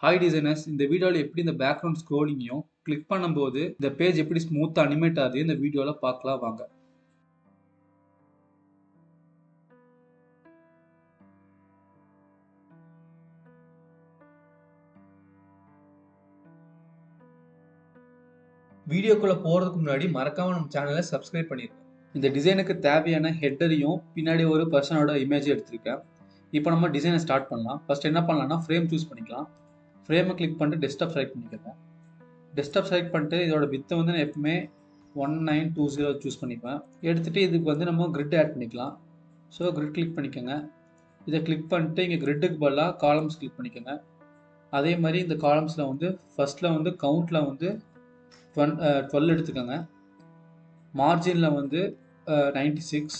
Hi designers, இந்த வீடியோவில் எப்படி இந்த பேக்ரவுண்ட் ஸ்க்ரோலிங்கையும் கிளிக் பண்ணும்போது இந்த பேஜ் எப்படி ஸ்மூத்தாக அனிமேட் ஆகுது இந்த வீடியோவில் பார்க்கலாம் வாங்க. வீடியோக்குள்ளே போகிறதுக்கு முன்னாடி மறக்காம நம்ம சேனலை சப்ஸ்கிரைப் பண்ணிருக்கேன். இந்த டிசைனுக்கு தேவையான ஹெட்டரையும் பின்னாடி ஒரு பர்சனோட இமேஜ் எடுத்திருக்கேன். இப்போ நம்ம டிசைனை ஸ்டார்ட் பண்ணலாம். ஃபர்ஸ்ட் என்ன பண்ணலாம்னா ஃப்ரேம் சூஸ் பண்ணிக்கலாம். ஃப்ரேமை கிளிக் பண்ணிட்டு டெஸ்க்டாப் செலக்ட் பண்ணிக்கோங்க. டெஸ்க்டாப் செலக்ட் பண்ணிட்டு இதோட வித்தை வந்து நான் எப்பவுமே 1920 சூஸ் பண்ணிப்பேன். எடுத்துகிட்டு இதுக்கு வந்து நம்ம கிரிட் ஆட் பண்ணிக்கலாம். ஸோ கிரிட் கிளிக் பண்ணிக்கோங்க. இதை கிளிக் பண்ணிட்டு இங்கே கிரிட்டுக்கு பதிலாக காலம்ஸ் கிளிக் பண்ணிக்கோங்க. அதே மாதிரி இந்த காலம்ஸில் வந்து ஃபஸ்ட்டில் வந்து கவுண்டில் வந்து 12 எடுத்துக்கோங்க. மார்ஜினில் வந்து 96,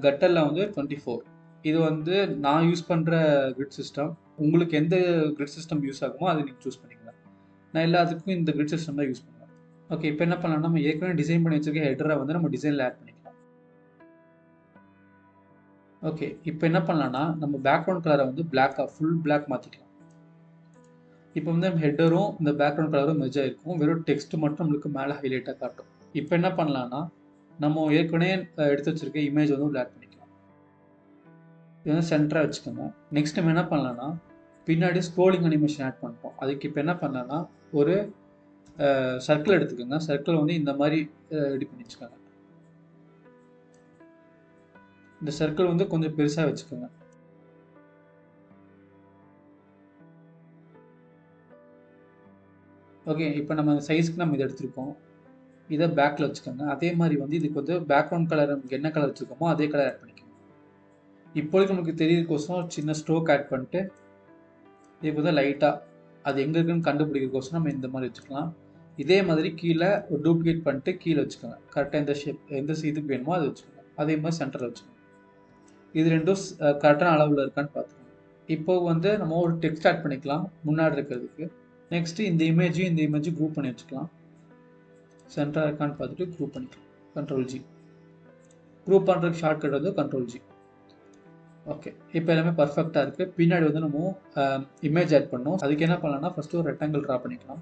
கட்டரில் வந்து 24. இது வந்து நான் யூஸ் பண்ணுற கிரிட் சிஸ்டம். உங்களுக்கு எந்த கிரிட் சிஸ்டம் யூஸ் ஆகுமோ அதை நீங்கள் சூஸ் பண்ணிக்கலாம். நான் எல்லாத்துக்கும் இந்த கிரிட் சிஸ்டம் தான் யூஸ் பண்ணுவேன். ஓகே, இப்போ என்ன பண்ணலாம், நம்ம ஏற்கனவே டிசைன் பண்ணி வச்சிருக்க ஹெட்டரை வந்து நம்ம டிசைனில் ஆட் பண்ணிக்கலாம். ஓகே, இப்போ என்ன பண்ணலாம்னா நம்ம பேக்ரவுண்ட் கலரை வந்து பிளாக்காக ஃபுல் பிளாக் மாற்றிக்கலாம். இப்போ வந்து ஹெட்டரும் இந்த பேக்ரவுண்ட் கலரும் மெர்ஜ் ஆகிருக்கும். வெறும் டெக்ஸ்ட் மட்டும் நம்மளுக்கு மேலே ஹைலைட்டாக காட்டும். இப்போ என்ன பண்ணலாம்னா நம்ம ஏற்கனவே எடுத்து வச்சிருக்க இமேஜ் வந்து ஆட் பண்ணிக்கலாம். இது வந்து சென்டராக வச்சுக்கோங்க. நெக்ஸ்ட் நம்ம என்ன பண்ணலாம்னா பின்னாடி ஸ்க்ரோலிங் அனிமேஷன் ஆட் பண்ணுறோம். அதுக்கு இப்போ என்ன பண்ணலாம்னா ஒரு சர்க்கிள் எடுத்துக்கோங்க. சர்க்கிள் வந்து இந்த மாதிரி ரெடி பண்ணி வச்சுக்கோங்க. இந்த சர்க்கிள் வந்து கொஞ்சம் பெருசாக வச்சுக்கோங்க. ஓகே, இப்போ நம்ம சைஸ்க்கு நம்ம இதை எடுத்துருக்கோம். இதை பேக்கில் வச்சுக்கோங்க. அதே மாதிரி வந்து இதுக்கு வந்து பேக்ரவுண்ட் கலர் நமக்கு என்ன கலர் வச்சுருக்கோமோ அதே கலர் ஆட் பண்ணிக்கோங்க. இப்போதைக்கு நமக்கு தெரியறதுக்கோசம் சின்ன ஸ்ட்ரோக் ஆட் பண்ணிட்டு இதுக்கு வந்து லைட்டாக அது எங்கே இருக்குன்னு கண்டுபிடிக்கிறதுக்கோசம் நம்ம இந்த மாதிரி வச்சுக்கலாம். இதே மாதிரி கீழே ஒரு டூப்ளிகேட் பண்ணிட்டு கீழே வச்சுக்கோங்க. கரெக்டாக எந்த ஷேப் எந்த இதுக்கு வேணுமோ அதை வச்சுக்கோங்க. அதே மாதிரி சென்டரில் வச்சுக்கோங்க. இது ரெண்டும் கரெக்டான அளவில் இருக்கான்னு பார்த்துக்கோங்க. இப்போ வந்து நம்ம ஒரு டெக்ஸ்ட் ஆட் பண்ணிக்கலாம் முன்னாடி இருக்கிறதுக்கு. நெக்ஸ்ட்டு இந்த இமேஜும் குரூப் பண்ணி வச்சுக்கலாம். சென்டராக இருக்கான்னு பார்த்துட்டு குரூப் பண்ணிக்கலாம். Ctrl+G. குரூப் பண்ணுறதுக்கு ஷார்ட்கட் வந்து Ctrl+G. ஓகே, இப்போ எல்லாமே பர்ஃபெக்டாக இருக்குது. பின்னாடி வந்து நம்ம இமேஜ் ஆட் பண்ணோம். அதுக்கு என்ன பண்ணலாம்னா ஃபஸ்ட்டு ஒரு ரெக்டாங்கிள் ட்ரா பண்ணிக்கலாம்.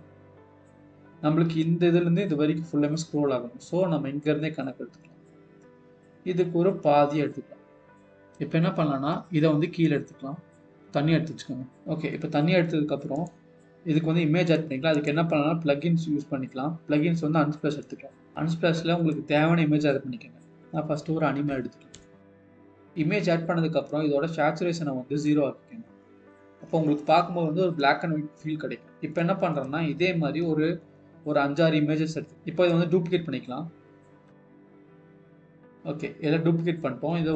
நம்மளுக்கு இந்த இதுலேருந்து இது வரைக்கும் ஃபுல்லாமே ஸ்க்ரோல் ஆகணும். ஸோ நம்ம இங்கேருந்தே கணக்கு எடுத்துக்கலாம். இதுக்கு ஒரு பாதி எடுத்துக்கலாம். இப்போ என்ன பண்ணலாம்னா இதை வந்து கீழே எடுத்துக்கலாம். தண்ணி எடுத்து வச்சுக்கோங்க. ஓகே, இப்போ தண்ணி எடுத்ததுக்கப்புறம் இதுக்கு வந்து இமேஜ் ஆட் பண்ணிக்கலாம். அதுக்கு என்ன பண்ணலாம்னா ப்ளகின்ஸ் யூஸ் பண்ணிக்கலாம். ப்ளகின்ஸ் வந்து அன்ஸ்பிளாஷ் எடுத்துக்கலாம். அன்ஸ்பிளாஷில் உங்களுக்கு தேவையான இமேஜ் ஆட் பண்ணிக்கோங்க. நான் ஃபஸ்ட்டு ஒரு அனிமே எடுத்துக்கலாம். இமேஜ் ஆட் பண்ணதுக்கப்புறம் இதோட சேச்சுரேஷனை வந்து 0 ஆக்கிக்கோங்க. அப்போ உங்களுக்கு பார்க்கும்போது வந்து ஒரு பிளாக் அண்ட் ஒயிட் ஃபீல் கிடைக்கும். இப்போ என்ன பண்ணுறோம்னா இதே மாதிரி ஒரு 5-6 இமேஜஸ் எடுத்து இப்போ இதை வந்து டூப்ளிகேட் பண்ணிக்கலாம். ஓகே, இதை டூப்ளிகேட் பண்ணிட்டோம். இதை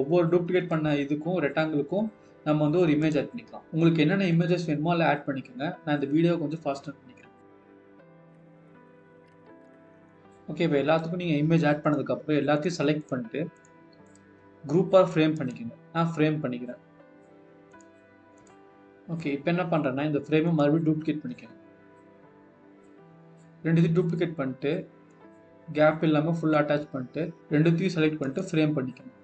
ஒவ்வொரு டூப்ளிகேட் பண்ண இதுக்கும் ரெக்டாங்கிளுக்கும் நம்ம வந்து ஒரு இமேஜ் ஆட் பண்ணிக்கலாம். உங்களுக்கு என்னென்ன இமேஜஸ் வேணுமோ அதில் ஆட் பண்ணிக்கோங்க. நான் இந்த வீடியோ கொஞ்சம் ஃபாஸ்ட்டாக பண்ணிக்கிறேன். ஓகே, இப்போ எல்லாத்துக்கும் நீங்கள் இமேஜ் ஆட் பண்ணதுக்கப்புறம் எல்லாத்தையும் செலக்ட் பண்ணிட்டு குரூப்பாக ஃப்ரேம் பண்ணிக்கோங்க. நான் ஃப்ரேம் பண்ணிக்கிறேன். ஓகே, இப்போ என்ன பண்ணுறேன்னா இந்த ஃப்ரேமை மறுபடியும் டூப்ளிகேட் பண்ணிக்கோங்க. ரெண்டுத்தையும் டூப்ளிகேட் பண்ணிட்டு கேப் இல்லாமல் ஃபுல்லாக அட்டாச் பண்ணிட்டு ரெண்டுத்தையும் செலக்ட் பண்ணிட்டு ஃப்ரேம் பண்ணிக்கணும்.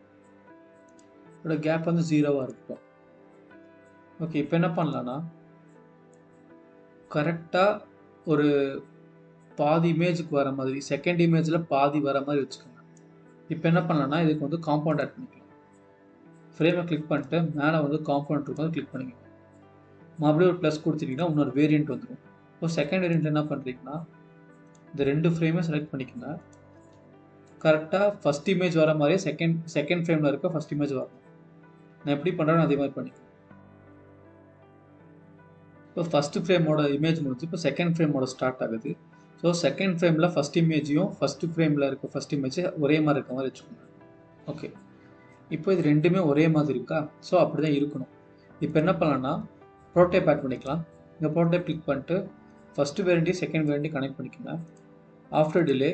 இதோட கேப் வந்து 0வாக இருக்கும். ஓகே, இப்போ என்ன பண்ணலான்னா கரெக்டாக ஒரு பாதி இமேஜுக்கு வர மாதிரி செகண்ட் இமேஜில் பாதி வர மாதிரி வச்சுக்கோங்க. இப்போ என்ன பண்ணலான்னா இதுக்கு வந்து காம்பவுண்ட் ஆட் பண்ணிக்கலாம். ஃப்ரேமை கிளிக் பண்ணிட்டு மேலே வந்து காம்பவுண்ட் இருக்கும், கிளிக் பண்ணிக்கோங்க. மறுபடியும் ஒரு ப்ளஸ் கொடுத்துட்டிங்கன்னா இன்னொரு வேரியண்ட் வந்துடும். இப்போ செகண்ட் வேரியண்ட் என்ன பண்ணுறீங்கன்னா இந்த 2 ஃப்ரேமே செலக்ட் பண்ணிக்கோங்க. கரெக்டாக ஃபஸ்ட் இமேஜ் வர மாதிரியே செகண்ட் ஃப்ரேமில் இருக்க ஃபஸ்ட் இமேஜ் வரணும். நான் எப்படி பண்ணுறேன்னு அதே மாதிரி பண்ணிக்கோங்க. இப்போ ஃபஸ்ட்டு ஃப்ரேமோட இமேஜ் முடிஞ்சு இப்போ செகண்ட் ஃப்ரேமோட ஸ்டார்ட் ஆகுது. ஸோ செகண்ட் ஃப்ரேமில் ஃபஸ்ட் இமேஜையும் ஃபஸ்ட்டு ஃப்ரேமில் இருக்க ஃபஸ்ட் இமேஜை ஒரே மாதிரி இருக்க மாதிரி வச்சுக்கோங்க. ஓகே, இப்போ இது ரெண்டுமே ஒரே மாதிரி இருக்கா? ஸோ அப்படி தான் இருக்கணும். இப்போ என்ன பண்ணலான்னா ப்ரோடைப் ஆட் பண்ணிக்கலாம். இந்த ப்ரோடைப் கிளிக் பண்ணிட்டு ஃபஸ்ட்டு வேரியண்ட்டையும் செகண்ட் வேரியண்ட்டையும் கனெக்ட் பண்ணிக்கோங்க. ஆஃப்டர் டிலே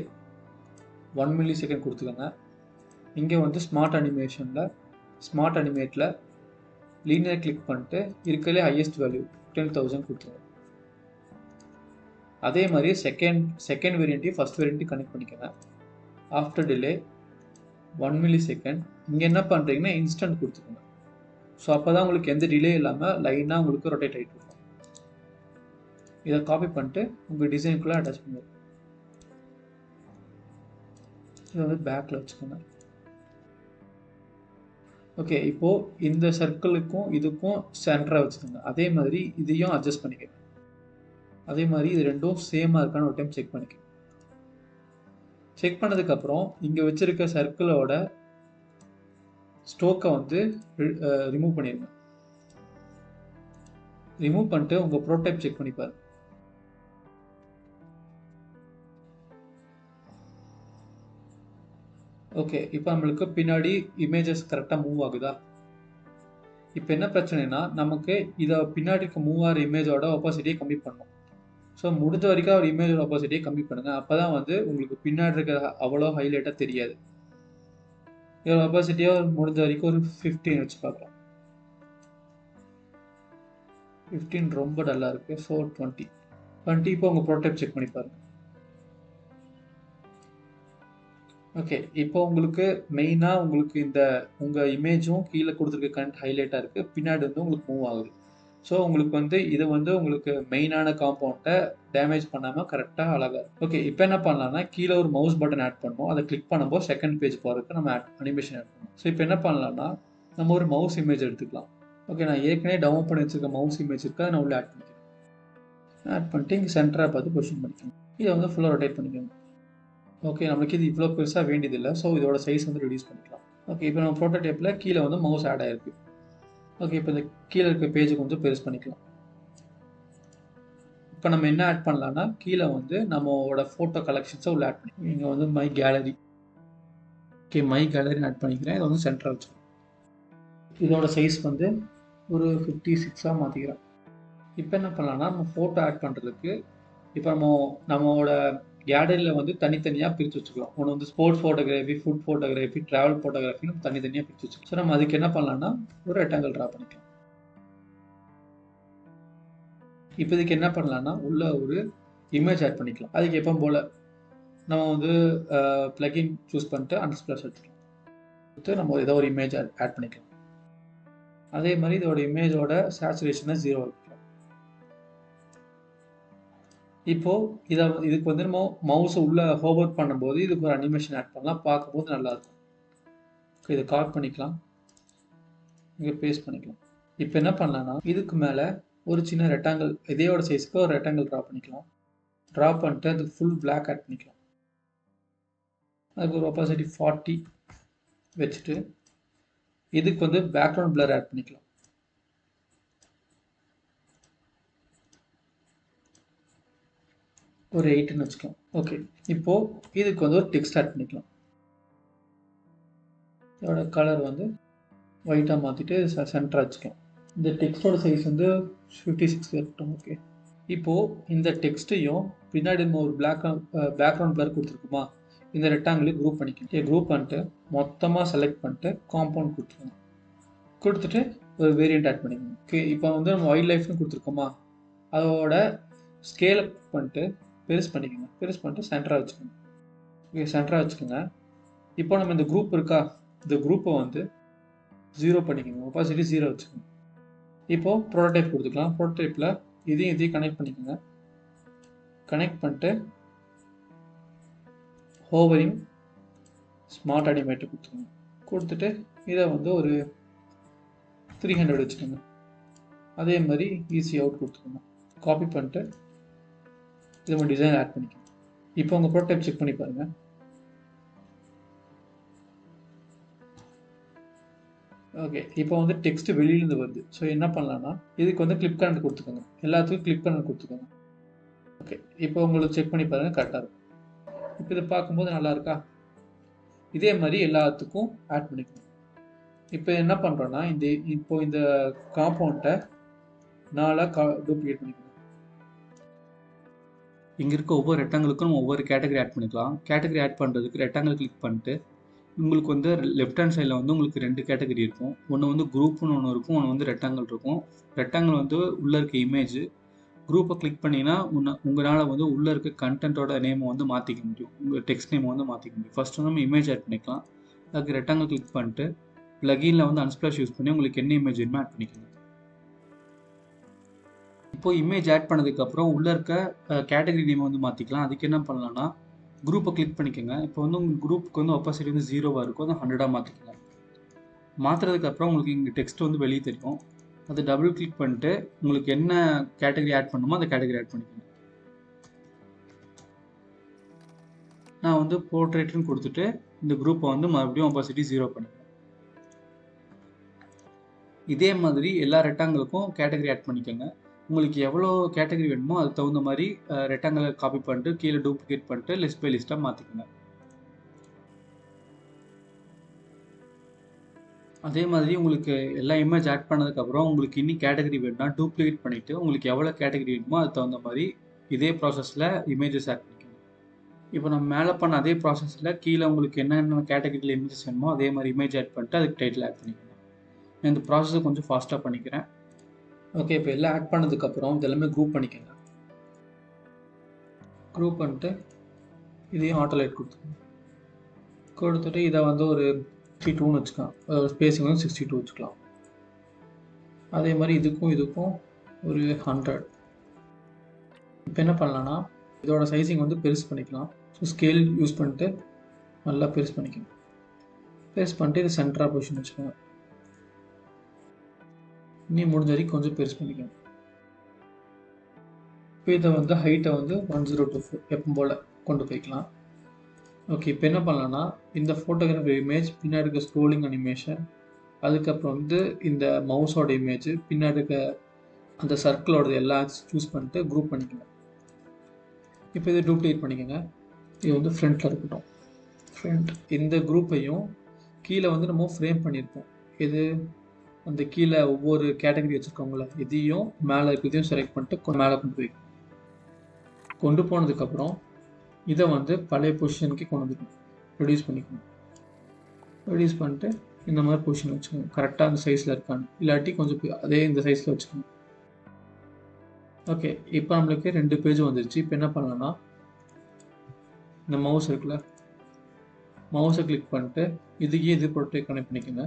1 millisecond கொடுத்துக்கோங்க. இங்கே வந்து ஸ்மார்ட் அனிமேட்டில் லீனியர் கிளிக் பண்ணிட்டு இருக்கிறதுலே ஹையஸ்ட் வேல்யூ 10,000 கொடுத்துருங்க. அதே மாதிரி செகண்ட் வேரியண்ட்டையும் ஃபஸ்ட் வேரியண்ட்டையும் கனெக்ட் பண்ணிக்கோங்க. After delay 1 millisecond. இங்கே என்ன பண்ணுறீங்கன்னா இன்ஸ்டன்ட் கொடுத்துக்கோங்க. ஸோ அப்போ தான் உங்களுக்கு எந்த டிலே இல்லாமல் லைனாக உங்களுக்கு ரொட்டேட் ஆகிட்டு இருக்கும். இதை காப்பி பண்ணிட்டு உங்கள் டிசைனுக்குள்ளே அட்டாச் பண்ணுவோம். இதை வந்து பேக்கில் வச்சுக்கோங்க. ஓகே, இப்போது இந்த சர்க்கிளுக்கும் இதுக்கும் சென்டராக வச்சுக்கோங்க. அதே மாதிரி இதையும் அட்ஜஸ்ட் பண்ணிக்கோங்க. அதே மாதிரி இது ரெண்டும் சேமாக இருக்கான்னு ஒரு டைம் செக் பண்ணிக்கோங்க. செக் பண்ணதுக்கப்புறம் இங்கே வச்சுருக்க சர்க்கிளோட ஸ்டோக்கை வந்து ரிமூவ் பண்ணிடுங்க. ரிமூவ் பண்ணிட்டு உங்கள் ப்ரோடைப் செக் பண்ணி பாருங்க. ஓகே, இப்போ நம்மளுக்கு பின்னாடி இமேஜஸ் கரெக்டாக மூவ் ஆகுதா? இப்போ என்ன பிரச்சனைனா நமக்கு இதை பின்னாடி மூவ் ஆகிற இமேஜோட ஆப்போசிட்டியை கம்மி பண்ணணும். ஸோ முடிஞ்ச வரைக்கும் ஒரு இமேஜோட ஆப்போசிட்டியை கம்மி பண்ணுங்கள். அப்போ தான் வந்து உங்களுக்கு பின்னாடி இருக்க அவ்வளோ ஹைலைட்டாக தெரியாது. இதோட ஆப்போசிட்டியாக முடிஞ்ச வரைக்கும் ஒரு 15 வச்சு பார்க்கலாம். 15 ரொம்ப டல்லாக இருக்குது. ஸோ 20 இப்போ உங்கள் ப்ரோடைப் செக் பண்ணி பாருங்கள். ஓகே, இப்போ உங்களுக்கு மெயினாக உங்களுக்கு இந்த உங்கள் இமேஜும் கீழே கொடுத்துருக்க கண்ட் ஹைலைட்டாக இருக்குது, பின்னாடி வந்து உங்களுக்கு மூவ் ஆகுது. ஸோ உங்களுக்கு வந்து இது வந்து உங்களுக்கு மெயினான காம்பவுண்ட்டை டேமேஜ் பண்ணாமல் கரெக்டாக அழகாக இருக்கும். ஓகே, இப்போ என்ன பண்ணலாம்னா கீழே ஒரு மவுஸ் பட்டன் ஆட் பண்ணணும். அதை கிளிக் பண்ணும்போது செகண்ட் பேஜ் போகிறதுக்கு நம்ம அனிமேஷன் ஆட் பண்ணணும். ஸோ இப்போ என்ன பண்ணலாம்னா நம்ம ஒரு மவுஸ் இமேஜ் எடுத்துக்கலாம். ஓகே, நான் ஏற்கனவே டவுன்லோட் பண்ணி வச்சுருக்க மவுஸ் இமேஜ் இருக்கா, நான் உள்ள ஆட் பண்ணிக்கிறேன். ஆட் பண்ணிட்டு இங்கே சென்டராக பார்த்து பொசிஷன் பண்ணிக்கணும். இதை வந்து ஃபுல்லாக ரொட்டேட் பண்ணிக்கணும். ஓகே, நம்மளுக்கு இது இவ்வளோ பெருசாக வேண்டியதில்லை. ஸோ இதோட சைஸ் வந்து ரெடியூஸ் பண்ணிக்கலாம். ஓகே, இப்போ நம்ம ப்ரோட்டோடைப்பில் கீழே வந்து மவுஸ் ஆட் ஆகிருக்கு. ஓகே, இப்போ இந்த கீழே இருக்க பேஜை கொஞ்சம் பெருசு பண்ணிக்கலாம். இப்போ நம்ம என்ன ஆட் பண்ணலாம்னா கீழே வந்து நம்மளோட ஃபோட்டோ கலெக்ஷன்ஸை உள்ள ஆட் பண்ணிக்கலாம். இங்கே வந்து my gallery. Okay, my gallery add பண்ணிக்கிறேன். இதை வந்து சென்டராக வச்சுக்கிறேன். இதோட சைஸ் வந்து ஒரு 56ஆக மாற்றிக்கிறேன். இப்போ என்ன பண்ணலாம்னா நம்ம ஃபோட்டோ ஆட் பண்ணுறதுக்கு இப்போ நம்மளோட கேலரியில் வந்து தனித்தனியாக பிரித்து வச்சுக்கலாம். ஒன்று வந்து sports photography, food photography, travel ஃபோட்டோகிராஃபின்னு தனித்தனியாக பிரித்து வச்சுக்கலாம். ஸோ நம்ம அதுக்கு என்ன பண்ணலாம்னா ஒரு ரெக்டாங்கிள் ட்ரா பண்ணிக்கலாம். இப்போ இதுக்கு என்ன பண்ணலாம்னா உள்ள ஒரு இமேஜ் ஆட் பண்ணிக்கலாம். அதுக்கு எப்போ போல் நம்ம வந்து பிளகின் சூஸ் பண்ணிட்டு அன்ஸ்பிளாஷ் எடுத்துக்கலாம். நம்ம ஏதோ ஒரு இமேஜ் ஆட் பண்ணிக்கலாம். அதே மாதிரி இதோட இமேஜோட சேச்சுரேஷனை 0 வைக்கலாம். இப்போது இதுக்கு வந்து நம்ம மவுஸை உள்ளே ஹோவர் பண்ணும்போது இதுக்கு ஒரு அனிமேஷன் ஆட் பண்ணலாம். பார்க்கும்போது நல்லாயிருக்கும். இதை காப்பி பண்ணிக்கலாம், இங்கே பேஸ்ட் பண்ணிக்கலாம். இப்போ என்ன பண்ணலாம்னா இதுக்கு மேலே ஒரு சின்ன ரெக்டாங்கிள் இதோட சைஸ்க்கு ஒரு ரெக்டாங்கிள் ட்ரா பண்ணிக்கலாம். ட்ரா பண்ணிட்டு அதுக்கு ஃபுல் பிளாக் ஆட் பண்ணிக்கலாம். அதுக்கு ஒரு ஆப்போசிட்டி 40 வச்சுட்டு இதுக்கு வந்து பேக்ரவுண்ட் பிளர் ஆட் பண்ணிக்கலாம். ஒரு 8ன்னு வச்சுக்கலாம். ஓகே, இப்போது இதுக்கு வந்து ஒரு டெக்ஸ்ட் ஆட் பண்ணிக்கலாம். இதோட கலர் வந்து ஒயிட்டாக மாற்றிட்டு சென்டராக வச்சுக்கலாம். இந்த டெக்ஸ்டோட சைஸ் வந்து 56 இருக்கட்டும். ஓகே, இப்போது இந்த டெக்ஸ்ட்டையும் பின்னாடி நம்ம ஒரு பேக்ரவுண்ட் பிளர் கொடுத்துருக்குமா, இந்த ரெக்டாங்கிளையும் குரூப் பண்ணிக்கலாம். குரூப் பண்ணிட்டு மொத்தமாக செலக்ட் பண்ணிட்டு காம்பவுண்ட் கொடுத்துருவோம். கொடுத்துட்டு ஒரு வேரியண்ட் ஆட் பண்ணிக்கணும். ஓகே, இப்போ வந்து நம்ம வைல்ட் லைஃப்னு கொடுத்துருக்கோமா, அதோட ஸ்கேல் அப் பண்ணிட்டு பெருசு பண்ணிக்கோங்க. பெருசு பண்ணிட்டு சென்டராக வச்சுக்கோங்க. ஓகே, சென்டராக வச்சுக்கோங்க. இப்போ நம்ம இந்த குரூப் இருக்கா, இந்த குரூப்பை வந்து 0 பண்ணிக்கோங்க. ஆப்போசிட்டி 0 வச்சுக்கோங்க. இப்போது ப்ரோட்டோடைப் கொடுத்துக்கலாம். ப்ரோட்டோடைப்பில் இதையும் கனெக்ட் பண்ணிக்கோங்க. கனெக்ட் பண்ணிட்டு ஹோவரிங் ஸ்மார்ட் அனிமேட்டர் கொடுத்துக்கோங்க. கொடுத்துட்டு இதை வந்து ஒரு 300 வச்சுக்கோங்க. அதே மாதிரி ஈஸி அவுட் கொடுத்துக்கோங்க. காப்பி பண்ணிட்டு இது நம்ம டிசைன் ஆட் பண்ணிக்கோங்க. இப்போ உங்கள் ப்ரோட்டோடைப் செக் பண்ணி பாருங்கள். ஓகே, இப்போ வந்து டெக்ஸ்ட் வெளியிலேருந்து வருது. ஸோ என்ன பண்ணலான்னா இதுக்கு வந்து கிளிப் கனெக்ட் கொடுத்துக்கோங்க. எல்லாத்துக்கும் கிளிப் கனெக்ட் கொடுத்துக்கோங்க. ஓகே, இப்போ உங்களுக்கு செக் பண்ணி பாருங்கள், கரெக்டாக இருக்கும். இப்போ இதை பார்க்கும்போது நல்லா இருக்கா? இதே மாதிரி எல்லாத்துக்கும் ஆட் பண்ணிக்கணும். இப்போ என்ன பண்ணுறோன்னா இந்த காம்பவுண்ட்டை 4 டூப்ளிகேட் பண்ணிக்கணும். இங்கே இருக்க ஒவ்வொரு ரெக்டாங்கிளுக்கும் நம்ம ஒவ்வொரு கேட்டகரி ஆட் பண்ணிக்கலாம். கேட்டகரி ஆட் பண்ணுறதுக்கு ரெக்டாங்கிள் கிளிக் பண்ணிட்டு உங்களுக்கு வந்து லெஃப்ட் ஹேண்ட் சைடில் வந்து உங்களுக்கு 2 கேட்டகரி இருக்கும். ஒன்று வந்து குரூப்னு ஒன்று இருக்கும், ஒன்று வந்து ரெக்டாங்கிள் இருக்கும். ரெக்டாங்கிள் வந்து உள்ளே இருக்க இமேஜ். குரூப்பை கிளிக் பண்ணிங்கன்னா உங்களால் வந்து உள்ளே இருக்க கண்டென்ட்டோட நேமை வந்து மாற்றிக்க முடியும். உங்கள் டெக்ஸ்ட் நேமை வந்து மாற்றிக்க முடியும். ஃபஸ்ட்டு நம்ம இமேஜ் ஆட் பண்ணிக்கலாம். அதுக்கு ரெக்டாங்கிள் கிளிக் பண்ணிட்டு பிளகின்ல வந்து அன்ஸ்பிளாஷ் யூஸ் பண்ணி உங்களுக்கு என்ன இமேஜ் வேணுமோ ஆட் பண்ணிக்கோங்க. இப்போ இமேஜ் ஆட் பண்ணதுக்கப்புறம் உள்ளே இருக்க கேட்டகரி நேம் வந்து மாற்றிக்கலாம். அதுக்கு என்ன பண்ணலாம்னா குரூப்பை கிளிக் பண்ணிக்கோங்க. இப்போ வந்து உங்கள் குரூப்புக்கு வந்து ஒப்பாசிட்டி வந்து 0வாக இருக்கும், அதை 100ஆக மாற்றிக்கோங்க. மாற்றுறதுக்கப்புறம் உங்களுக்கு இங்கே டெக்ஸ்ட் வந்து வெளியே தெரியும். அதை டபுள் கிளிக் பண்ணிட்டு உங்களுக்கு என்ன கேட்டகரி ஆட் பண்ணணுமோ அந்த கேட்டகரி ஆட் பண்ணிக்கோங்க. நான் வந்து போர்ட்ரேட்னு கொடுத்துட்டு இந்த குரூப்பை வந்து மறுபடியும் ஒப்பாசிட்டி 0 பண்ணுவேன். இதே மாதிரி எல்லா ரெக்டாங்கிளுக்கும் கேட்டகரி ஆட் பண்ணிக்கோங்க. உங்களுக்கு எவ்வளோ கேட்டகரி வேணுமோ அதுக்கு தகுந்த மாதிரி ரெக்டாங்கிளை காப்பி பண்ணிட்டு கீழே டூப்ளிகேட் பண்ணிட்டு லிஸ்ட் பை லிஸ்ட்டாக மாற்றிக்கோங்க. அதே மாதிரி உங்களுக்கு எல்லா இமேஜ் ஆட் பண்ணதுக்கப்புறம் உங்களுக்கு இன்னும் கேட்டகரி வேணும்னா டூப்ளிகேட் பண்ணிவிட்டு உங்களுக்கு எவ்வளோ கேட்டகரி வேணுமோ அதுக்கு தகுந்த மாதிரி இதே ப்ராசஸில் இமேஜஸ் ஆட் பண்ணிக்கோங்க. இப்போ நம்ம மேலே பண்ண அதே ப்ராசஸில் கீழே உங்களுக்கு என்னென்ன கேட்டகரியில் இமேஜஸ் வேணுமோ அதே மாதிரி இமேஜ் ஆட் பண்ணிட்டு அதுக்கு டைட்டில் ஆட் பண்ணிக்கோங்க. நான் இந்த ப்ராசஸை கொஞ்சம் ஃபாஸ்ட்டாக பண்ணிக்கிறேன். ஓகே, இப்போ எல்லாம் ஆட் பண்ணதுக்கப்புறம் இதெல்லாமே குரூப் பண்ணிக்கோங்க. குரூப் பண்ணிட்டு இதையும் ஆட்டோலைட் கொடுத்துட்டு இதை வந்து ஒரு 62ன்னு வச்சுக்கலாம். ஸ்பேஸிங் வந்து 62 வச்சுக்கலாம். அதே மாதிரி இதுக்கும் ஒரு 100. இப்போ என்ன பண்ணலான்னா இதோட சைஸிங் வந்து பெருசு பண்ணிக்கலாம். ஸோ ஸ்கேல் யூஸ் பண்ணிட்டு நல்லா பெருசு பண்ணிக்கணும். பெருசு பண்ணிட்டு இது சென்டராக பொசிஷன் வச்சுக்கோங்க. இன்னும் முடிஞ்ச வரைக்கும் கொஞ்சம் பெருசு பண்ணிக்கணும். இப்போ இதை வந்து ஹைட்டை வந்து 1024 எப்பவும் போல் கொண்டு போய்க்கலாம். ஓகே, இப்போ என்ன பண்ணலான்னா இந்த ஃபோட்டோகிராஃபி இமேஜ் பின்னாடி இருக்க ஸ்க்ரோலிங் அனிமேஷன், அதுக்கப்புறம் வந்து இந்த மவுஸோட இமேஜ் பின்னாடி இருக்க அந்த சர்க்கிளோட எல்லாம் சூஸ் பண்ணிட்டு குரூப் பண்ணிக்கோங்க. இப்போ இதை டூப்ளிகேட் பண்ணிக்கோங்க. இது வந்து ஃப்ரண்ட்டில் இருக்கட்டும். ஃப்ரண்ட் இந்த குரூப்பையும் கீழே வந்து நம்ம ஃப்ரேம் பண்ணியிருப்போம். இது அந்த கீழே ஒவ்வொரு கேட்டகரி வச்சுருக்கோங்கள இதையும் மேலே இதையும் செலக்ட் பண்ணிட்டு மேலே கொண்டு போனதுக்கப்புறம் இதை வந்து பழைய பொசிஷனுக்கு கொண்டு வந்துக்கணும். ரெடியூஸ் பண்ணிக்கணும். ரெடியூஸ் பண்ணிட்டு இந்த மாதிரி பொசிஷன் வச்சுக்கணும். கரெக்டாக அந்த சைஸில் இருக்கான்னு, இல்லாட்டி கொஞ்சம் அதே இந்த சைஸில் வச்சுக்கணும். ஓகே, இப்போ நம்மளுக்கு 2 பேஜ் வந்துருச்சு. இப்போ என்ன பண்ணலாம்னா இந்த மவுஸ் இருக்குல்ல, மவுஸை கிளிக் பண்ணிட்டு இதுக்கே இது போட்டு கனெக்ட் பண்ணிக்கோங்க.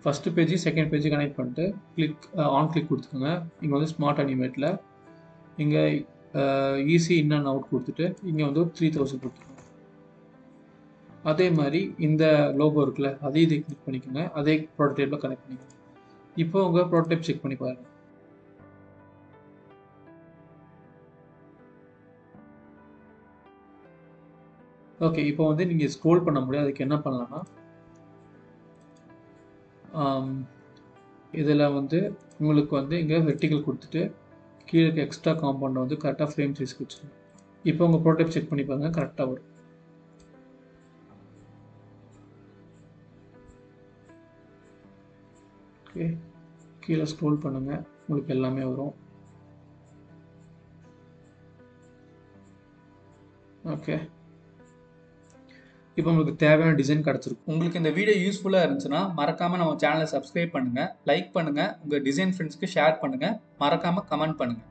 First page second page connect பண்ணிட்டு ஆன் கிளிக் கொடுத்துக்கோங்க. இங்கே வந்து ஸ்மார்ட் அனிமேட்டில் இங்கே ஈஸி இன் அண்ட் அவுட் கொடுத்துட்டு இங்கே வந்து 3000 கொடுத்துக்கோங்க. அதே மாதிரி இந்த லோகோ இருக்குல்ல அதையும் இதை கிளிக் பண்ணிக்கோங்க. அதே ப்ரோட்டோடைப்பில் கனெக்ட் பண்ணிக்கோங்க. இப்போ உங்கள் ப்ரோட்டோடைப் செக் பண்ணி பாருங்கள். ஓகே, இப்போ வந்து நீங்கள் ஸ்க்ரோல் பண்ண முடியாது. அதுக்கு என்ன பண்ணலாம்னா இதில் வந்து உங்களுக்கு வந்து இங்கே வெர்டிகல் கொடுத்துட்டு கீழே இருக்க எக்ஸ்ட்ரா காம்பவுண்டை வந்து கரெக்டாக ஃப்ரேம் சைஸ்க்கு வச்சுக்கோங்க. இப்போ உங்கள் ப்ரோட்டோடைப் செக் பண்ணி பாருங்கள், கரெக்டாக வரும். ஓகே, கீழே ஸ்க்ரோல் பண்ணுங்கள், உங்களுக்கு எல்லாமே வரும். ஓகே, இப்போ உங்களுக்கு தேவையான டிசைன் கிடச்சிருக்கும். உங்களுக்கு இந்த வீடியோ யூஸ்ஃபுல்லாக இருந்துச்சுன்னா மறக்காமல் நம்ம சேனலை சப்ஸ்கிரைப் பண்ணுங்கள், லைக் பண்ணுங்கள், உங்கள் டிசைன் ஃப்ரெண்ட்ஸ்க்கு ஷேர் பண்ணுங்கள், மறக்காமல் கமெண்ட் பண்ணுங்கள்.